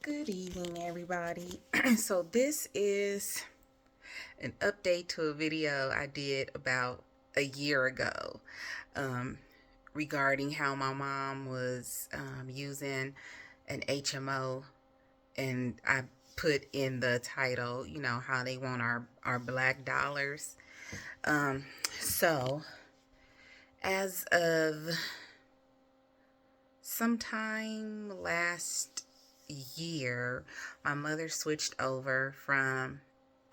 Good evening, everybody. So this is an update to a video I did about a year ago um, regarding how my mom was using an HMO, and I put in the title, how they want our black dollars. Um, so as of sometime last year, my mother switched over from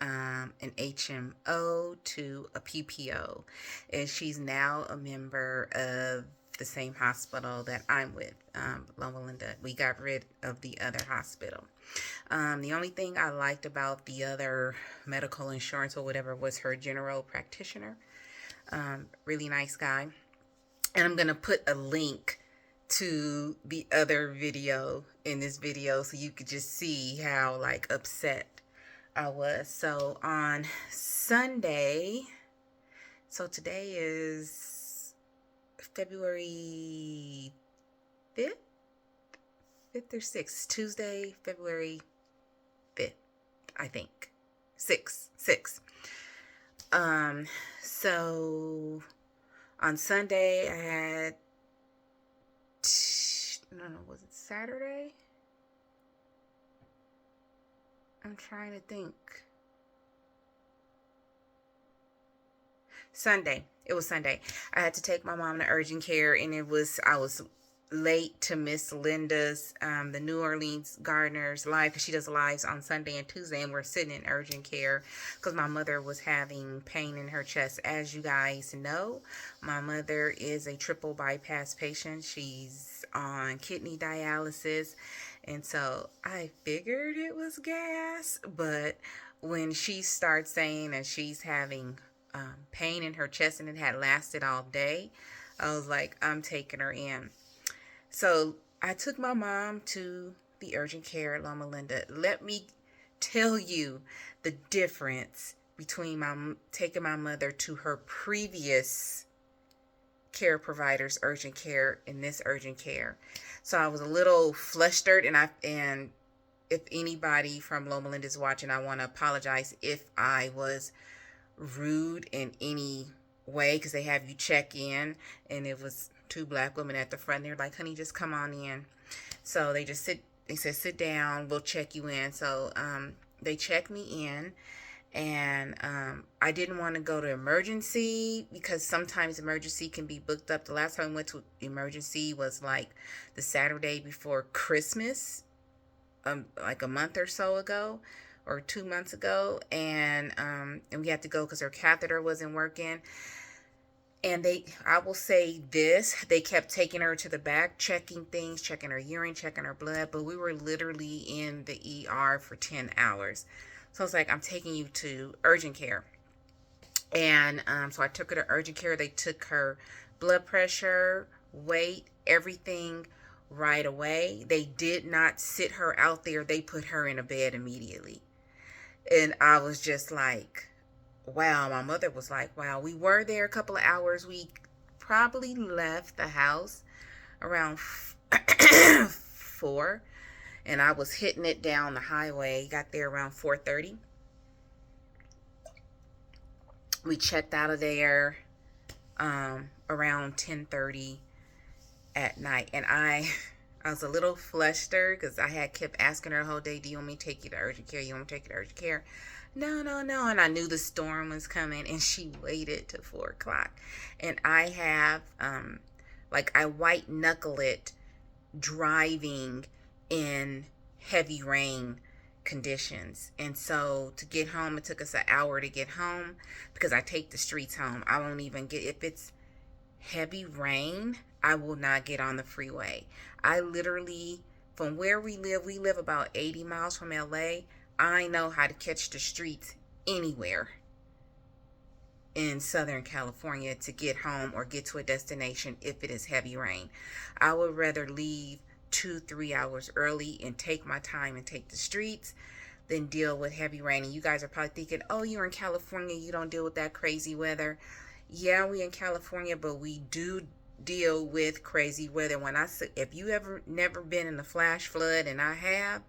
an HMO to a PPO, and she's now a member of the same hospital that I'm with, Loma Linda. We got rid of the other hospital. The only thing I liked about the other medical insurance or whatever was her general practitioner. Really nice guy. And I'm going to put a link to the other video in this video so you could just see how like upset I was. So on Sunday, so today is February 5th, 5th or 6th, Tuesday, February 5th, I think. 6. So on Sunday I had, was it Saturday? I'm trying to think. Sunday. It was Sunday. I had to take my mom to urgent care, and I was late to Miss Linda's, the New Orleans Gardeners live, because she does lives on Sunday and Tuesday, and we're sitting in urgent care because my mother was having pain in her chest. As you guys know, my mother is a triple bypass patient. She's on kidney dialysis, and so I figured it was gas, but when she starts saying that she's having pain in her chest and it had lasted all day, I was like, I'm taking her in. So I took my mom to the urgent care at Loma Linda. Let me tell you the difference between taking my mother to her previous care provider's urgent care and this urgent care. So I was a little flustered, and if anybody from Loma Linda is watching, I want to apologize if I was rude in any way, because they have you check in, and it was two black women at the front. They're like, honey, just come on in. So they said, sit down, we'll check you in. So they checked me in, and I didn't want to go to emergency because sometimes emergency can be booked up. The last time I went to emergency was like the Saturday before Christmas, like a month or so ago, or 2 months ago, and we had to go because her catheter wasn't working. And I will say this, they kept taking her to the back, checking things, checking her urine, checking her blood, but we were literally in the ER for 10 hours. So I was like, I'm taking you to urgent care. And so I took her to urgent care. They took her blood pressure, weight, everything right away. They did not sit her out there. They put her in a bed immediately. And I was just like, wow. My mother was like, wow. We were there a couple of hours. We probably left the house around 4, and I was hitting it down the highway. Got there around 4:30. We checked out of there around 10:30 at night, and I was a little flustered because I had kept asking her the whole day, do you want me to take you to urgent care? You want me to take you to urgent care? No. And I knew the storm was coming, and she waited till 4 o'clock. And I have, I white knuckle it driving in heavy rain conditions. And so to get home, it took us an hour to get home because I take the streets home. I won't even if it's heavy rain, I will not get on the freeway. I literally, from where we live about 80 miles from LA. I know how to catch the streets anywhere in Southern California to get home or get to a destination if it is heavy rain. I would rather leave 2-3 hours early and take my time and take the streets than deal with heavy rain. And you guys are probably thinking, oh, you're in California, you don't deal with that crazy weather. Yeah, we in California, but we do deal with crazy weather. If you ever never been in a flash flood, and I have,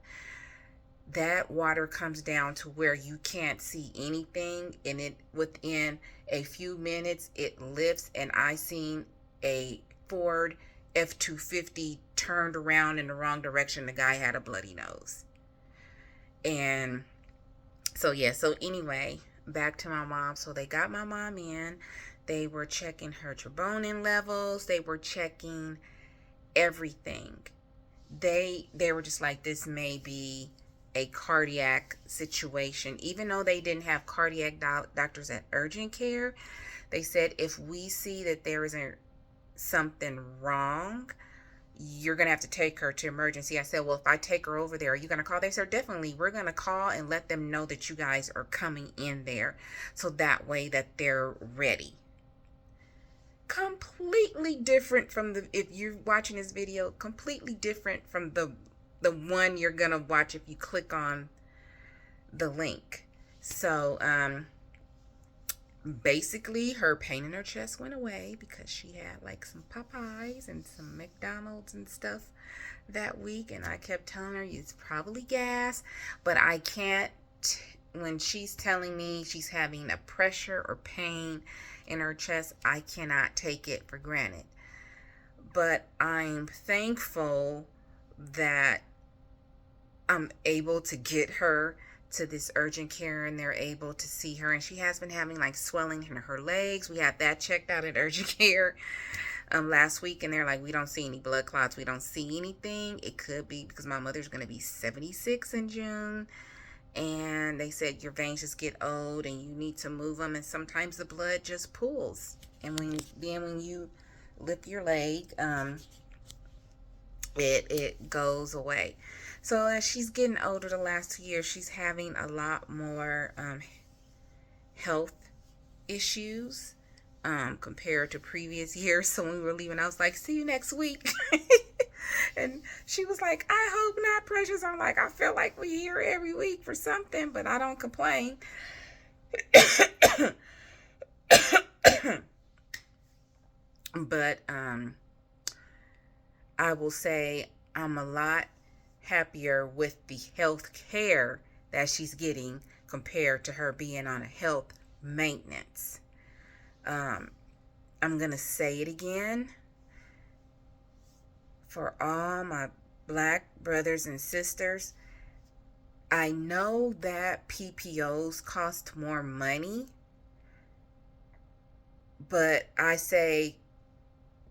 that water comes down to where you can't see anything, and it within a few minutes it lifts. And I seen a Ford F-250 turned around in the wrong direction. The guy had a bloody nose. And so yeah, so anyway, back to my mom. So they got my mom in. They were checking her troponin levels. They were checking everything. They were just like, this may be a cardiac situation. Even though they didn't have cardiac doctors at urgent care, they said if we see that there isn't something wrong, you're going to have to take her to emergency. I said, well, if I take her over there, are you going to call? They said, definitely. We're going to call and let them know that you guys are coming in there, so that way that they're ready. Completely different from the, if you're watching this video, completely different from the one you're going to watch if you click on the link. So, basically her pain in her chest went away because she had like some Popeyes and some McDonald's and stuff that week, and I kept telling her it's probably gas, but I can't, when she's telling me she's having a pressure or pain in her chest, I cannot take it for granted. But I'm thankful that I'm able to get her to this urgent care, and they're able to see her. And she has been having like swelling in her legs. We had that checked out at urgent care last week, and they're like, we don't see any blood clots, we don't see anything. It could be because my mother's going to be 76 in June, and they said your veins just get old and you need to move them, and sometimes the blood just pools, and when you lift your leg, it goes away. So as she's getting older, the last 2 years, she's having a lot more health issues compared to previous years. So when we were leaving, I was like, see you next week. And she was like, I hope not, Precious. I'm like, I feel like we're here every week for something, but I don't complain. But I will say I'm a lot happier with the health care that she's getting compared to her being on a health maintenance. I'm gonna say it again for all my black brothers and sisters. I know that PPOs cost more money, but I say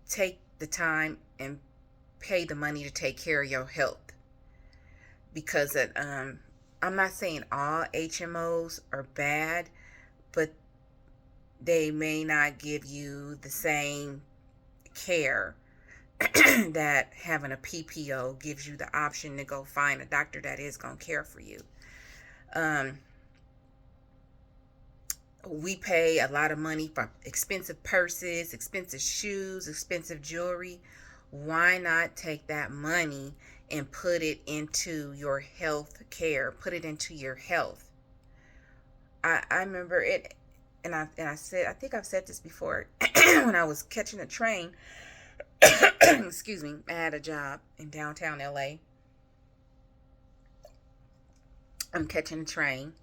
take the time and pay the money to take care of your health. Because I'm not saying all HMOs are bad, but they may not give you the same care that having a PPO gives you the option to go find a doctor that is going to care for you. We pay a lot of money for expensive purses, expensive shoes, expensive jewelry. Why not take that money and put it into your health care, put it into your health? I remember it, and I said, I think I've said this before, when I was catching a train, excuse me, I had a job in downtown LA. I'm catching a train,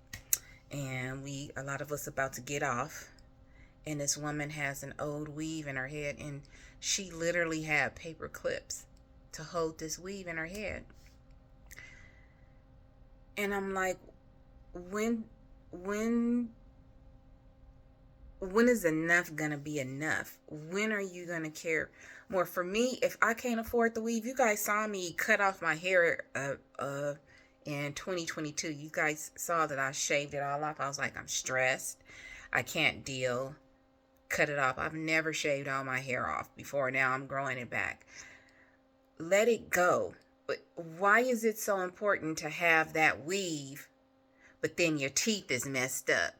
and a lot of us about to get off, and this woman has an old weave in her head, and she literally had paper clips to hold this weave in her head. And I'm like, when is enough gonna be enough? When are you gonna care more? For me, if I can't afford the weave, you guys saw me cut off my hair in 2022. You guys saw that I shaved it all off. I was like, I'm stressed, I can't deal, cut it off. I've never shaved all my hair off before. Now I'm growing it back. Let it go. But why is it so important to have that weave, but then your teeth is messed up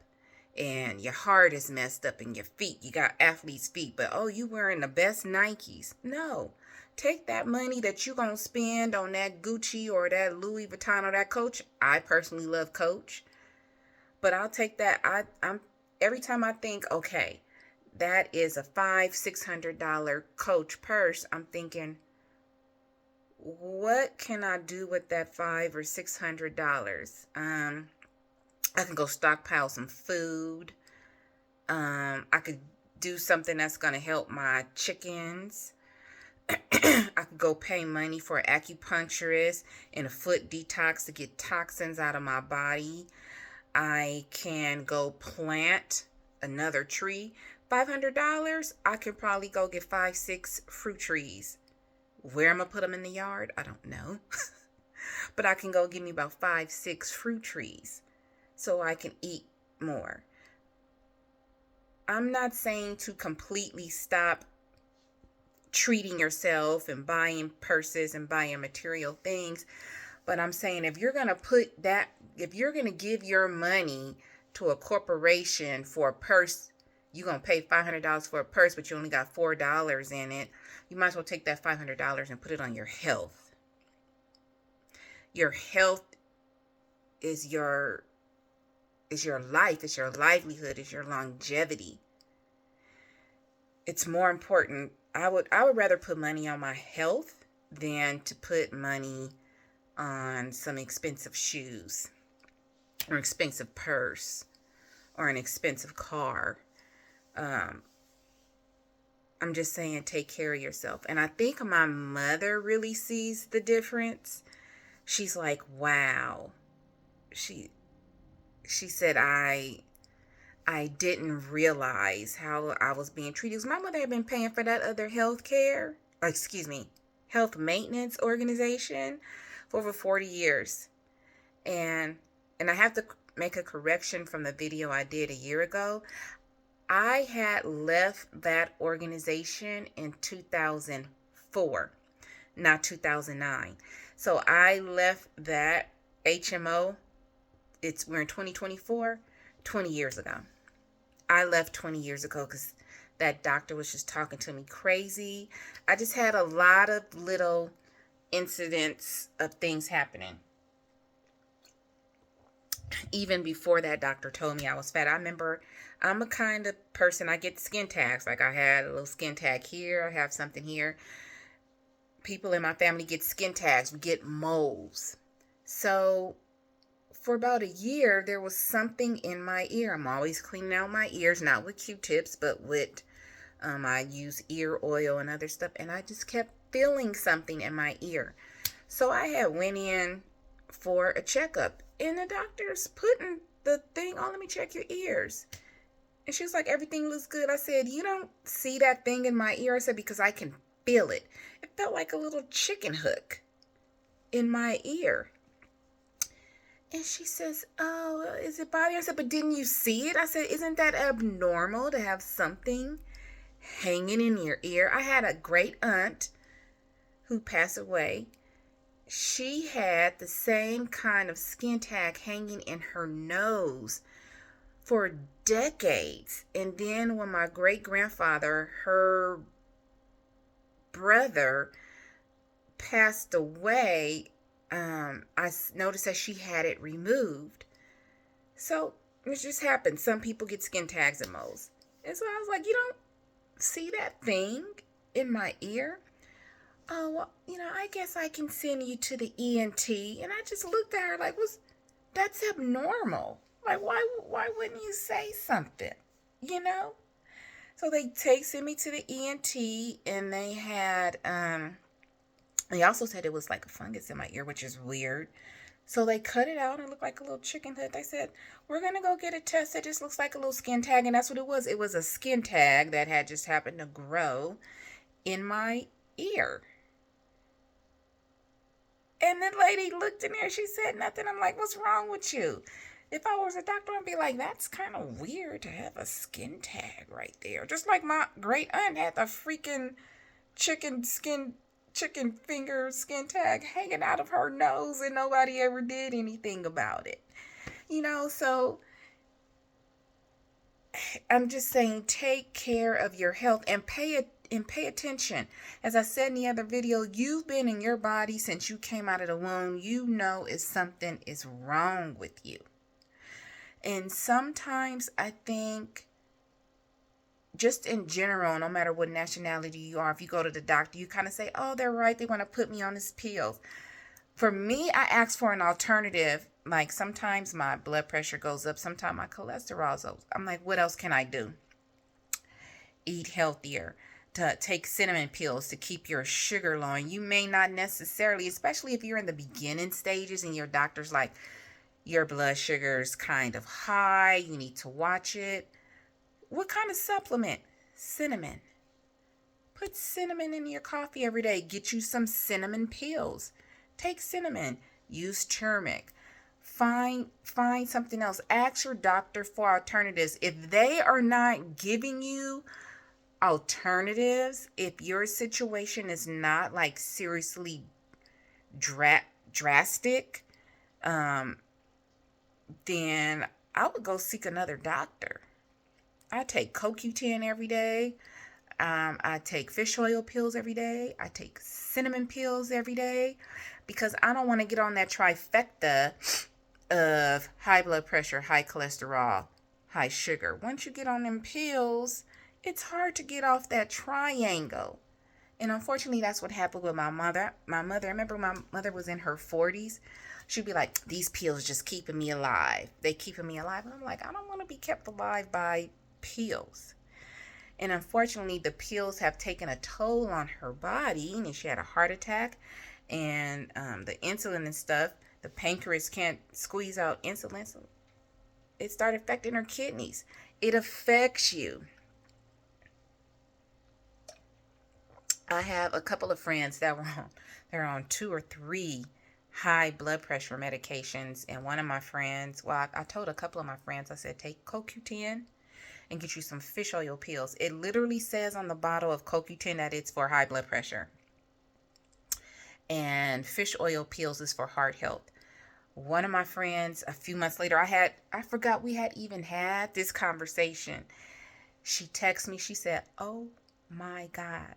and your heart is messed up and your feet, you got athlete's feet, but oh, you wearing the best Nikes? No. Take that money that you're going to spend on that Gucci or that Louis Vuitton or that Coach. I personally love Coach, but I'll take that. I'm every time I think, okay, that is a $500-$600 Coach purse, I'm thinking, what can I do with that $500 or $600? I can go stockpile some food. I could do something that's going to help my chickens. I could go pay money for an acupuncturist and a foot detox to get toxins out of my body. I can go plant another tree. $500, I could probably go get 5, 6 fruit trees. Where I'm going to put them in the yard, I don't know. But I can go give me about 5, 6 fruit trees so I can eat more. I'm not saying to completely stop treating yourself and buying purses and buying material things, but I'm saying if you're going to give your money to a corporation for a purse, you're going to pay $500 for a purse, but you only got $4 in it. You might as well take that $500 and put it on your health. Your health is your life, it's your livelihood, it's your longevity. It's more important. I would rather put money on my health than to put money on some expensive shoes or expensive purse or an expensive car. I'm just saying, take care of yourself. And I think my mother really sees the difference. She's like, wow. She said, I didn't realize how I was being treated. Because my mother had been paying for that other health maintenance organization for over 40 years. And I have to make a correction from the video I did a year ago. I had left that organization in 2004, not 2009. So I left that HMO. We're in 2024, 20 years ago. I left 20 years ago because that doctor was just talking to me crazy. I just had a lot of little incidents of things happening. Even before that doctor told me I was fat. I remember I'm a kind of person, I get skin tags. Like I had a little skin tag here. I have something here. People in my family get skin tags. We get moles. So for about a year, there was something in my ear. I'm always cleaning out my ears, not with Q-tips, but with, I use ear oil and other stuff. And I just kept feeling something in my ear. So I had went in for a checkup. And the doctor's putting the thing on, let me check your ears. And she was like, everything looks good. I said, you don't see that thing in my ear? I said, because I can feel it. It felt like a little chicken hook in my ear. And she says, oh, is it bothering you? I said, but didn't you see it? I said, isn't that abnormal to have something hanging in your ear? I had a great aunt who passed away. She had the same kind of skin tag hanging in her nose for decades. And then when my great-grandfather, her brother, passed away, I noticed that she had it removed. So it just happens. Some people get skin tags and moles. And so I was like, you don't see that thing in my ear? Oh, well, I guess I can send you to the ENT. And I just looked at her like, that's abnormal. Like, why wouldn't you say something? So they sent me to the ENT, and they also said it was like a fungus in my ear, which is weird. So they cut it out and it looked like a little chicken hood. They said, we're going to go get a test that just looks like a little skin tag. And that's what it was. It was a skin tag that had just happened to grow in my ear. And the lady looked in there. She said nothing. I'm like, what's wrong with you? If I was a doctor, I'd be like, that's kind of weird to have a skin tag right there. Just like my great aunt had the freaking chicken finger skin tag hanging out of her nose and nobody ever did anything about it. So I'm just saying, take care of your health and pay attention. As I said in the other video, you've been in your body since you came out of the womb. You know if something is wrong with you. And sometimes I think just in general, no matter what nationality you are, if you go to the doctor, you kind of say, oh, they're right, they want to put me on this pills. For me, I ask for an alternative. Like sometimes my blood pressure goes up, sometimes my cholesterol's up. I'm like, what else can I do? Eat healthier, to take cinnamon pills to keep your sugar low. And you may not necessarily, especially if you're in the beginning stages and your doctor's like, your blood sugar is kind of high, you need to watch it. What kind of supplement? Cinnamon. Put cinnamon in your coffee every day. Get you some cinnamon pills. Take cinnamon. Use turmeric. Find something else. Ask your doctor for alternatives. If they are not giving you alternatives, if your situation is not like seriously drastic, then I would go seek another doctor. I take CoQ10 every day. I take fish oil pills every day. I take cinnamon pills every day because I don't want to get on that trifecta of high blood pressure, high cholesterol, high sugar. Once you get on them pills, it's hard to get off that triangle. And unfortunately, that's what happened with my mother. I remember my mother was in her 40s. She'd be like, these pills just keeping me alive. They keeping me alive. And I'm like, I don't want to be kept alive by pills. And unfortunately, the pills have taken a toll on her body. And she had a heart attack. And the insulin and stuff, the pancreas can't squeeze out insulin. So it started affecting her kidneys. It affects you. I have a couple of friends that they're on 2 or 3 high blood pressure medications. And one of my friends, well, I told a couple of my friends, I said, take CoQ10 and get you some fish oil pills. It literally says on the bottle of CoQ10 that it's for high blood pressure. And fish oil pills is for heart health. One of my friends, a few months later, I forgot we had even had this conversation. She texted me, she said, oh my God,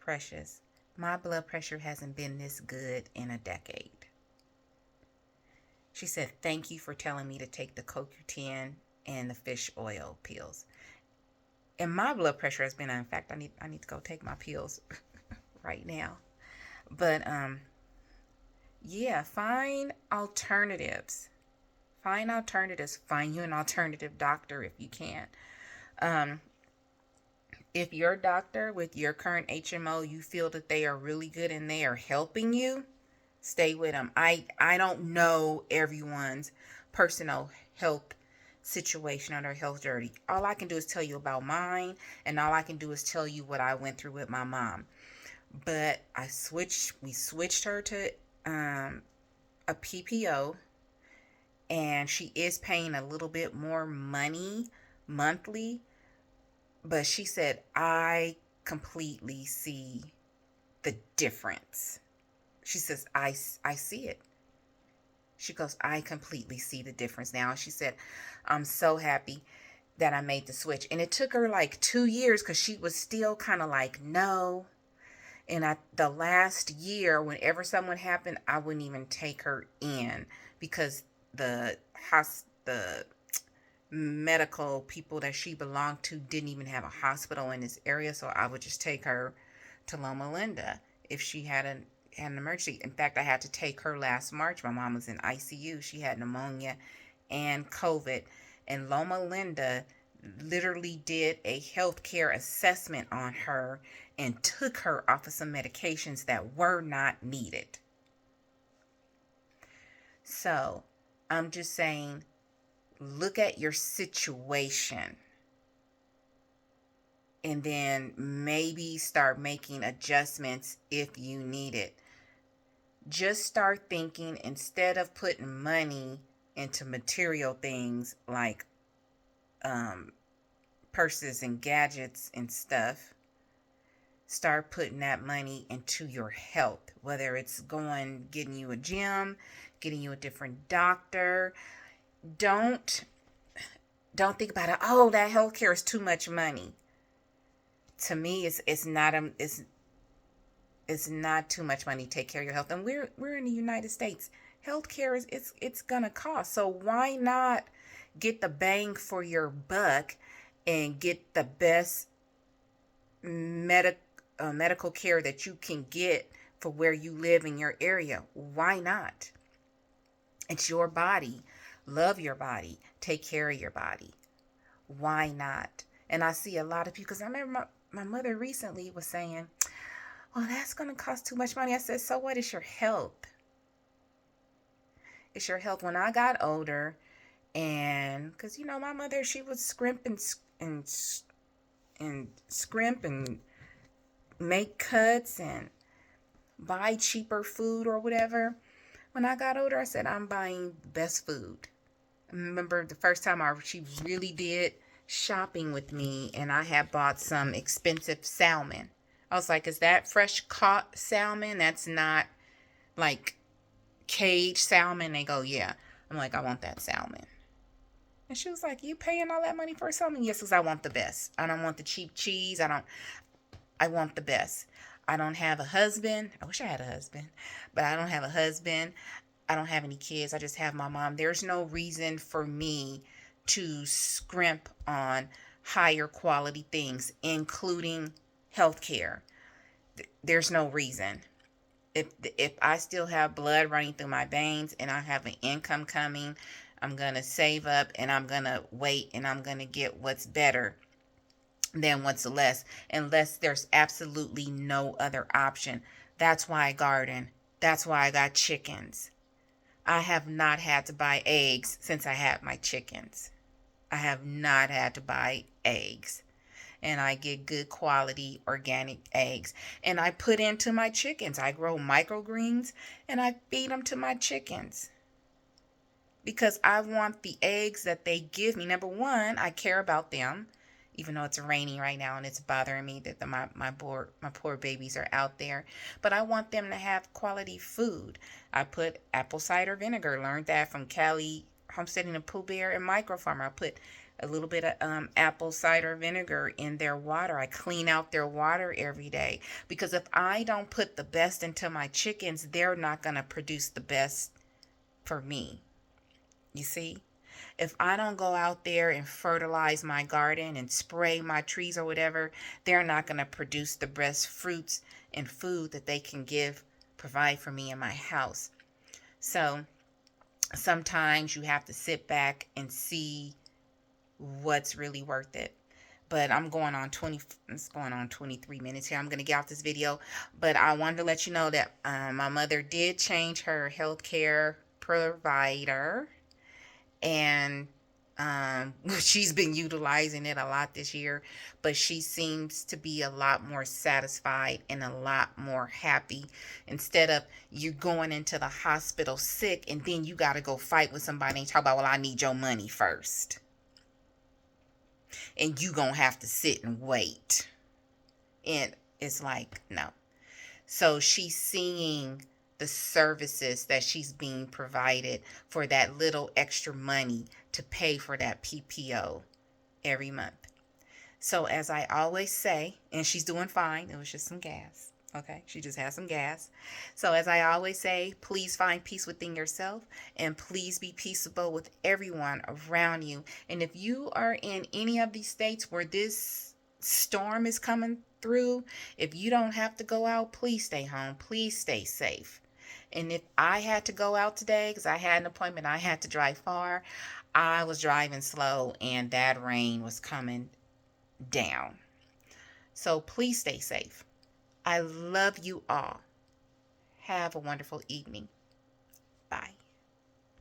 Precious, my blood pressure hasn't been this good in a decade. She said, thank you for telling me to take the CoQ10 and the fish oil pills. And my blood pressure has been, in fact, I need to go take my pills right now. But yeah, find alternatives. Find alternatives. Find you an alternative doctor if you can. If your doctor with your current HMO, you feel that they are really good and they are helping you, stay with them. I don't know everyone's personal health situation or their health journey. All I can do is tell you about mine, and all I can do is tell you what I went through with my mom. But we switched her to a PPO, and she is paying a little bit more money monthly. But she said, I completely see the difference. She says, I see it. She goes, I completely see the difference now. She said, I'm so happy that I made the switch. And it took her like 2 years because she was still kind of like, no. And the last year, whenever something happened, I wouldn't even take her in because the medical people that she belonged to didn't even have a hospital in this area. So I would just take her to Loma Linda if she had an emergency. In fact, I had to take her last March. My mom was in ICU. She had pneumonia and COVID. And Loma Linda literally did a healthcare assessment on her and took her off of some medications that were not needed. So I'm just saying, look at your situation and then maybe start making adjustments if you need it. Just start thinking, instead of putting money into material things like purses and gadgets and stuff, start putting that money into your health, whether it's getting you a gym, getting you a different doctor. Don't think about it. Oh, that healthcare is too much money. To me, it's not too much money to take care of your health. And we're in the United States. Healthcare it's gonna cost. So why not get the bang for your buck and get the best medical care that you can get for where you live in your area. Why not? It's your body. Love your body. Take care of your body. Why not? And I see a lot of people, because I remember my mother recently was saying, well, that's going to cost too much money. I said, so what? It's your health. It's your health. When I got older, and because, my mother, she would scrimp and scrimp and make cuts and buy cheaper food or whatever. When I got older, I said, I'm buying best food. I remember the first time she really did shopping with me, and I had bought some expensive salmon. I was like, is that fresh caught salmon? That's not like caged salmon? They go, yeah. I'm like, I want that salmon. And she was like, you paying all that money for salmon? Yes, because I want the best. I don't want the cheap cheese. I want the best. I don't have a husband. I wish I had a husband, but I don't have a husband. I don't have any kids. I just have my mom. There's no reason for me to scrimp on higher quality things, including healthcare. There's no reason. If I still have blood running through my veins and I have an income coming, I'm going to save up and I'm going to wait and I'm going to get what's better than what's less, unless there's absolutely no other option. That's why I garden. That's why I got chickens. I have not had to buy eggs since I had my chickens. I have not had to buy eggs. And I get good quality organic eggs. And I put into my chickens. I grow microgreens and I feed them to my chickens. Because I want the eggs that they give me. Number one, I care about them. Even though it's raining right now and it's bothering me that my poor babies are out there. But I want them to have quality food. I put apple cider vinegar. Learned that from Callie Homesteading and Pooh Bear and Micro Farmer. I put a little bit of apple cider vinegar in their water. I clean out their water every day. Because if I don't put the best into my chickens, they're not going to produce the best for me. You see? If I don't go out there and fertilize my garden and spray my trees or whatever, they're not going to produce the best fruits and food that they can provide for me in my house. So sometimes you have to sit back and see what's really worth it. But it's going on 23 minutes here. I'm going to get off this video. But I wanted to let you know that my mother did change her healthcare provider. And she's been utilizing it a lot this year, but she seems to be a lot more satisfied and a lot more happy. Instead of you going into the hospital sick and then you got to go fight with somebody and talk about, well, I need your money first. And you gonna have to sit and wait. And it's like, no. So she's seeing the services that she's being provided for that little extra money to pay for that PPO every month. So as I always say, and she's doing fine, it was just some gas. Okay, she just has some gas. So as I always say, please find peace within yourself and please be peaceable with everyone around you. And if you are in any of these states where this storm is coming through, if you don't have to go out, please stay home. Please stay safe. And if I had to go out today because I had an appointment, I had to drive far, I was driving slow and that rain was coming down. So please stay safe. I love you all. Have a wonderful evening.